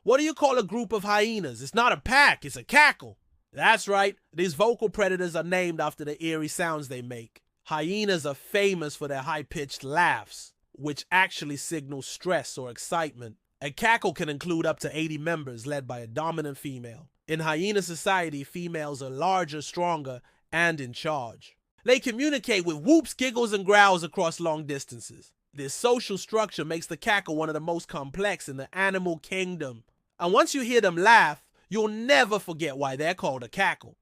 What do you call a group of hyenas? It's not a pack, it's a cackle. That's right, these vocal predators are named after the eerie sounds they make. Hyenas are famous for their high-pitched laughs, which actually signal stress or excitement. A cackle can include up to 80 members led by a dominant female. In hyena society, females are larger, stronger, and in charge. They communicate with whoops, giggles, and growls across long distances. This social structure makes the cackle one of the most complex in the animal kingdom. And once you hear them laugh, you'll never forget why they're called a cackle.